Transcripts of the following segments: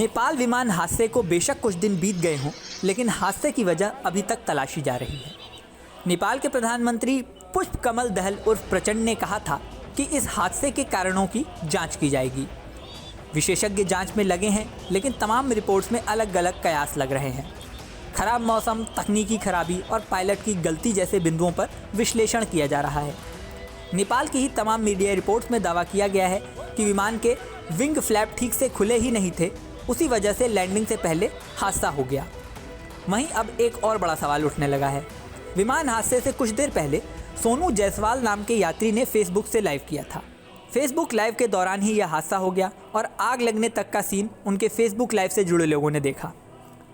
नेपाल विमान हादसे को बेशक कुछ दिन बीत गए हों, लेकिन हादसे की वजह अभी तक तलाशी जा रही है। नेपाल के प्रधानमंत्री पुष्पकमल दहल उर्फ प्रचंड ने कहा था कि इस हादसे के कारणों की जांच की जाएगी। विशेषज्ञ जांच में लगे हैं, लेकिन तमाम रिपोर्ट्स में अलग अलग कयास लग रहे हैं। खराब मौसम, तकनीकी खराबी और पायलट की गलती जैसे बिंदुओं पर विश्लेषण किया जा रहा है। नेपाल की ही तमाम मीडिया रिपोर्ट्स में दावा किया गया है कि विमान के विंग फ्लैप ठीक से खुले ही नहीं थे, उसी वजह से लैंडिंग से पहले हादसा हो गया। वहीं अब एक और बड़ा सवाल उठने लगा है। विमान हादसे से कुछ देर पहले सोनू जायसवाल नाम के यात्री ने फेसबुक से लाइव किया था। फेसबुक लाइव के दौरान ही यह हादसा हो गया और आग लगने तक का सीन उनके फेसबुक लाइव से जुड़े लोगों ने देखा।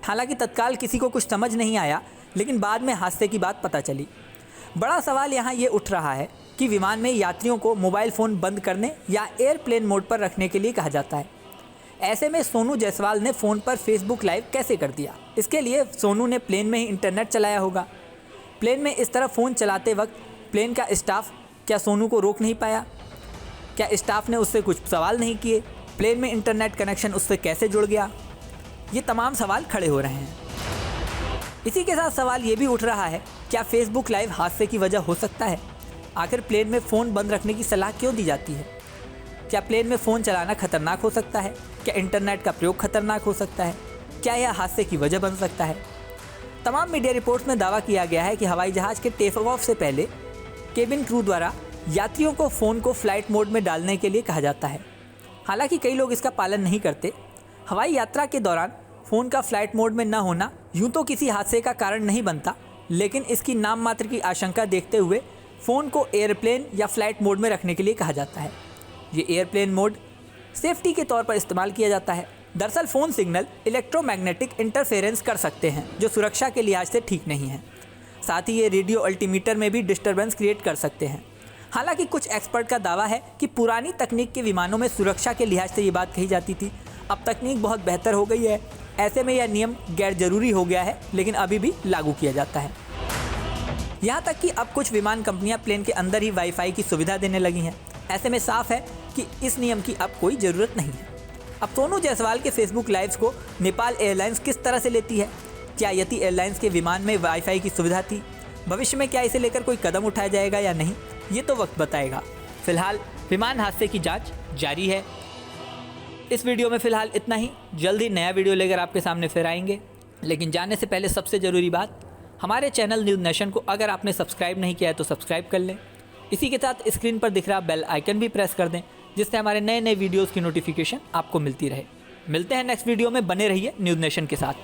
हालांकि तत्काल किसी को कुछ समझ नहीं आया, लेकिन बाद में हादसे की बात पता चली। बड़ा सवाल यहाँ ये उठ रहा है कि विमान में यात्रियों को मोबाइल फ़ोन बंद करने या एयरप्लेन मोड पर रखने के लिए कहा जाता है। ऐसे में सोनू जायसवाल ने फ़ोन पर फेसबुक लाइव कैसे कर दिया? इसके लिए सोनू ने प्लेन में ही इंटरनेट चलाया होगा। प्लेन में इस तरह फ़ोन चलाते वक्त प्लेन का स्टाफ क्या सोनू को रोक नहीं पाया? क्या स्टाफ ने उससे कुछ सवाल नहीं किए? प्लेन में इंटरनेट कनेक्शन उससे कैसे जुड़ गया? ये तमाम सवाल खड़े हो रहे हैं। इसी के साथ सवाल ये भी उठ रहा है, क्या फेसबुक लाइव हादसे की वजह हो सकता है? आखिर प्लेन में फ़ोन बंद रखने की सलाह क्यों दी जाती है? क्या प्लेन में फ़ोन चलाना खतरनाक हो सकता है? क्या इंटरनेट का प्रयोग खतरनाक हो सकता है? क्या यह हादसे की वजह बन सकता है? तमाम मीडिया रिपोर्ट्स में दावा किया गया है कि हवाई जहाज़ के टेक ऑफ से पहले केबिन क्रू द्वारा यात्रियों को फ़ोन को फ्लाइट मोड में डालने के लिए कहा जाता है। हालांकि कई लोग इसका पालन नहीं करते। हवाई यात्रा के दौरान फ़ोन का फ्लाइट मोड में न होना यूँ तो किसी हादसे का कारण नहीं बनता, लेकिन इसकी नाम मात्र की आशंका देखते हुए फ़ोन को एयरप्लेन या फ्लाइट मोड में रखने के लिए कहा जाता है। ये एयरप्लेन मोड सेफ्टी के तौर पर इस्तेमाल किया जाता है। दरअसल फ़ोन सिग्नल इलेक्ट्रोमैग्नेटिक इंटरफेरेंस कर सकते हैं, जो सुरक्षा के लिहाज से ठीक नहीं है। साथ ही ये रेडियो अल्टीमीटर में भी डिस्टर्बेंस क्रिएट कर सकते हैं। हालांकि कुछ एक्सपर्ट का दावा है कि पुरानी तकनीक के विमानों में सुरक्षा के लिहाज से ये बात कही जाती थी। अब तकनीक बहुत बेहतर हो गई है, ऐसे में यह नियम गैर जरूरी हो गया है, लेकिन अभी भी लागू किया जाता है। यहाँ तक कि अब कुछ विमान कंपनियाँ प्लेन के अंदर ही वाईफाई की सुविधा देने लगी हैं। ऐसे में साफ है कि इस नियम की अब कोई ज़रूरत नहीं है। अब सोनू जायसवाल के फेसबुक लाइव्स को नेपाल एयरलाइंस किस तरह से लेती है? क्या यति एयरलाइंस के विमान में वाईफाई की सुविधा थी? भविष्य में क्या इसे लेकर कोई कदम उठाया जाएगा या नहीं, ये तो वक्त बताएगा। फिलहाल विमान हादसे की जांच जारी है। इस वीडियो में फ़िलहाल इतना ही। जल्द ही नया वीडियो लेकर आपके सामने फिर आएंगे, लेकिन जाने से पहले सबसे ज़रूरी बात, हमारे चैनल न्यूज़ नेशन को अगर आपने सब्सक्राइब नहीं किया है तो सब्सक्राइब कर लें। इसी के साथ स्क्रीन पर दिख रहा बेल आइकन भी प्रेस कर दें, जिससे हमारे नए नए वीडियोज़ की नोटिफिकेशन आपको मिलती रहे। मिलते हैं नेक्स्ट वीडियो में, बने रहिए न्यूज़ नेशन के साथ।